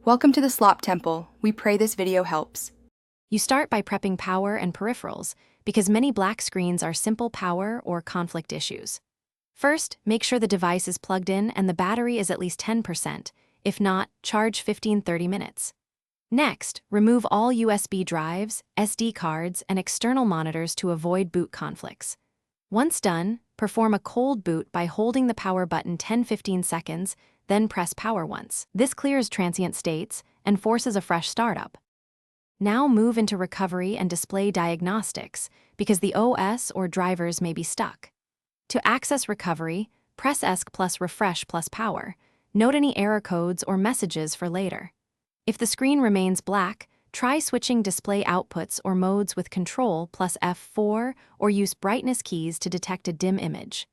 Welcome to the Slop Temple. We pray this video helps. You start by prepping power and peripherals, because many black screens are simple power or conflict issues. First, make sure the device is plugged in and the battery is at least 10%. If not, charge 15-30 minutes. Next, remove all USB drives, SD cards, and external monitors to avoid boot conflicts. Once done, perform a cold boot by holding the power button 10-15 seconds, then press power once. This clears transient states and forces a fresh startup. Now move into recovery and display diagnostics, because the OS or drivers may be stuck. To access recovery, press ESC plus refresh plus power. Note any error codes or messages for later. If the screen remains black, try switching display outputs or modes with Control plus F4 or use brightness keys to detect a dim image.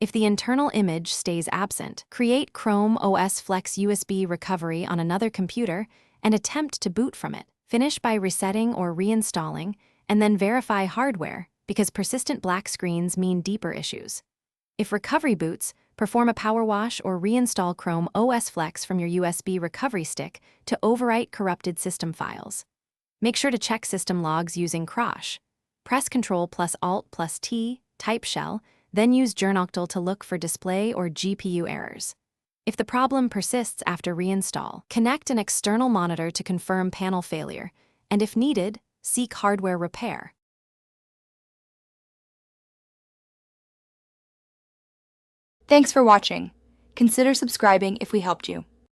If the internal image stays absent, create Chrome OS Flex USB recovery on another computer and attempt to boot from it. Finish by resetting or reinstalling, and then verify hardware, because persistent black screens mean deeper issues. If recovery boots, perform a power wash or reinstall Chrome OS Flex from your USB recovery stick to overwrite corrupted system files. Make sure to check system logs using Crash. Press Ctrl plus Alt plus T, type shell, then use journoctl to look for display or GPU errors. If the problem persists after reinstall, connect an external monitor to confirm panel failure, and if needed, seek hardware repair. Thanks for watching. Consider subscribing if we helped you.